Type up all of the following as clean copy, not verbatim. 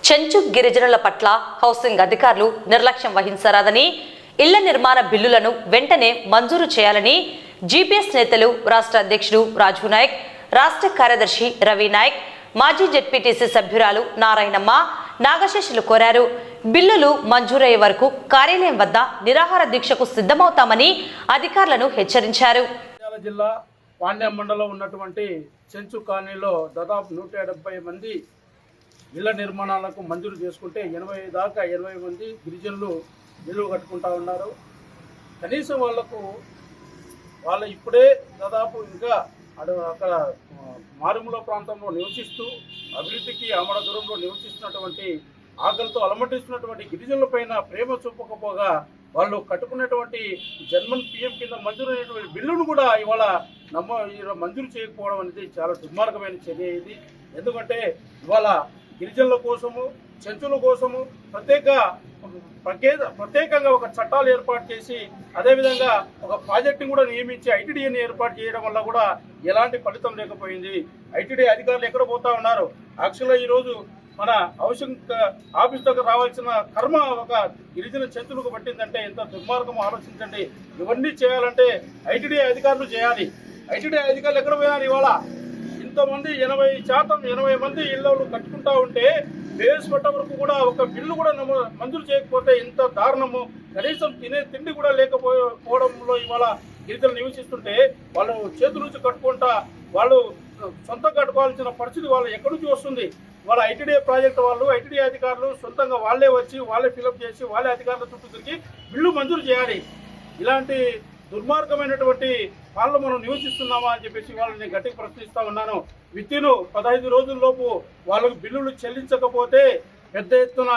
చెంచు గిరిజనుల పట్ల హౌసింగ్ అధికారులు నిర్లక్ష్యం వహించరాదని, ఇళ్ల నిర్మాణ బిల్లులను వెంటనే మంజూరు చేయాలని జీపీఎస్ నేతలు రాష్ట్ర అధ్యక్షుడు రాజు నాయక్, రాష్ట్ర కార్యదర్శి రవి నాయక్, మాజీ జెడ్పీటీసీ సభ్యురాలు నారాయణమ్మ, నాగశేషులు కోరారు. బిల్లులు మంజూరయ్యే వరకు కార్యాలయం వద్ద నిరాహార దీక్షకు సిద్ధమవుతామని అధికారులను హెచ్చరించారు. జిల్లా పాండ్య మండలం ఉన్నటువంటి చెంచు కాలనీలో దాదాపు 170 మంది ఇళ్ల నిర్మాణాలకు మంజూరు చేసుకుంటే 80 దాకా 80 మంది గిరిజనులు ఇల్లు కట్టుకుంటా ఉన్నారు. కనీసం వాళ్ళు ఇప్పుడే దాదాపు ఇంకా అక్కడ మారుమూల ప్రాంతంలో నివసిస్తూ అభివృద్ధికి ఆమడ దూరంలో నివసిస్తున్నటువంటి ఆకలితో అలమటిస్తున్నటువంటి గిరిజనుల పైన ప్రేమ చూపకపోగా వాళ్ళు కట్టుకున్నటువంటి జన్మన్ పిఎం కింద మంజూరైనటువంటి బిల్లును కూడా ఇవాళ మంజూరు చేయకపోవడం అనేది చాలా దుర్మార్గమైన చర్య ఇది. ఎందుకంటే ఇవాళ గిరిజనుల కోసము, చెంచుల కోసము ప్రత్యేకంగా ఒక చట్టాలు ఏర్పాటు చేసి అదేవిధంగా ఒక ప్రాజెక్టును కూడా నియమించి ఐటీడీని ఏర్పాటు చేయడం వల్ల కూడా ఎలాంటి ఫలితం లేకపోయింది. ఐటీడీ అధికారులు ఎక్కడ పోతా ఉన్నారు? యాక్చువల్గా ఈరోజు మన హౌసింగ్ ఆఫీస్ దగ్గర రావాల్సిన కర్మ ఒక గిరిజన చెంచులకు పట్టిందంటే ఎంత దుర్మార్గం ఆలోచించండి. ఇవన్నీ చేయాలంటే ఐటీడీ అధికారులు చేయాలి. ఐటీడీ అధికారులు ఎక్కడ పోయినారు? ఇవాళ ఇంతమంది 80 మంది ఇళ్ళు కట్టుకుంటా ఉంటే బేస్ పట్ట వరకు కూడా ఒక బిల్లు కూడా మంజూరు చేయకపోతే ఎంత దారుణము. కనీసం తినే తిండి కూడా లేకపోవడంలో ఇవాళ గిరిజనులు నివసిస్తుంటే వాళ్ళు చేతుల నుంచి కట్టుకుంటా వాళ్ళు సొంతంగా కట్టుకోవాల్సిన పరిస్థితి వాళ్ళు ఎక్కడి నుంచి వస్తుంది? వాళ్ళ ఐటీడీ ప్రాజెక్టు వాళ్ళు, ఐటీడీ అధికారులు సొంతంగా వాళ్ళే వచ్చి వాళ్ళే ఫిలప్ చేసి వాళ్ళే అధికారుల చుట్టూ తిరిగి బిల్లు మంజూరు చేయాలి. ఇలాంటి దుర్మార్గమైనటువంటి వాళ్ళు మనం నివసిస్తున్నామా అని చెప్పేసి వాళ్ళని గట్టిగా ప్రశ్నిస్తా ఉన్నాను. విత్తిను 15 రోజుల్లోపు వాళ్ళకు బిల్లులు చెల్లించకపోతే పెద్ద ఎత్తున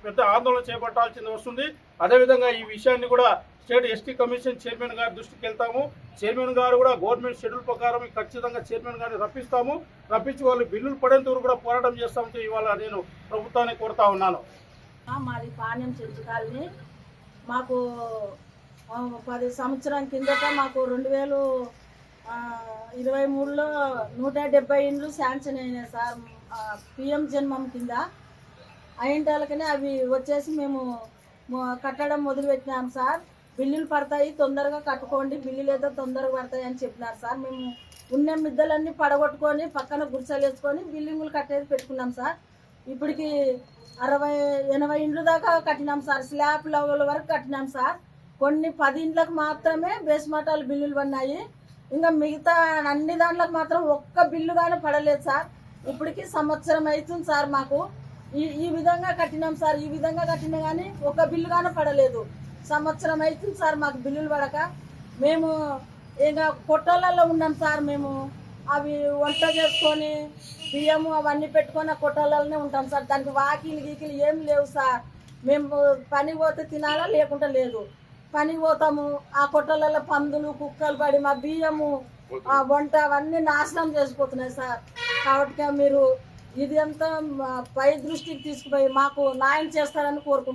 పెద్ద ఆందోళన చేపట్టాల్సి వస్తుంది. అదేవిధంగా ఈ విషయాన్ని కూడా స్టేట్ ఎస్టీ కమిషన్ చైర్మన్ గారి దృష్టికి వెళ్తాము. చైర్మన్ గారు కూడా గవర్నమెంట్ షెడ్యూల్ ప్రకారం ఖచ్చితంగా చైర్మన్ గారిని రప్పించి వాళ్ళు బిల్లులు పడేంత వరకు కూడా పోరాటం చేస్తామని ఇవాళ నేను ప్రభుత్వాన్ని కోరుతా ఉన్నాను. మాది పాణ్యం చెంచు కాలనీ. మాకు 10 సంవత్సరం కిందట మాకు 2023లో 170 ఇండ్లు శాంక్షన్ అయినాయి సార్. పిఎం జన్మం కింద అయింటాలకనే అవి వచ్చేసి మేము కట్టడం మొదలుపెట్టినాం సార్. బిల్లులు పడతాయి, తొందరగా కట్టుకోండి, బిల్లులు ఏదో తొందరగా పడతాయి అని చెప్పినారు సార్. మేము ఉన్న మిద్దలన్నీ పడగొట్టుకొని పక్కన గుడిసెలు వేసుకొని బిల్డింగులు కట్టేది పెట్టుకున్నాం సార్. ఇప్పటికి 60-80 ఇండ్లు దాకా కట్టినాం సార్. స్లాబ్ లెవెల్ వరకు కట్టినాం సార్. కొన్ని 10 ఇండ్లకు మాత్రమే బేస్మటాలు బిల్లులు పడినాయి. ఇంకా మిగతా అన్ని దాంట్లకు మాత్రం ఒక్క బిల్లు కానీ పడలేదు సార్. ఇప్పటికి సంవత్సరం అవుతుంది సార్. మాకు ఈ విధంగా కట్టినాం సార్. ఈ విధంగా కట్టినా కానీ ఒక బిల్లు కానీ పడలేదు. సంవత్సరం అవుతుంది సార్ మాకు బిల్లులు పడక. మేము ఇంకా కొట్టాలలో ఉన్నాం సార్. మేము అవి వంట చేసుకొని బియ్యము అవన్నీ పెట్టుకొని ఆ కొట్టాలలోనే ఉంటాం సార్. దానికి వాకిలు గీకిలు ఏం లేవు సార్. మేము పని పోతే తినాలా లేకుంటే లేదు. పనికి పోతాము, ఆ కొట్టలలో పందులు కుక్కలు పడి మా బియ్యము ఆ వంట అవన్నీ నాశనం చేసిపోతున్నాయి సార్. కాబట్టి మీరు ఇది అంతా పై దృష్టికి తీసుకుపోయి మాకు న్యాయం చేస్తారని కోరుకుంటున్నాను.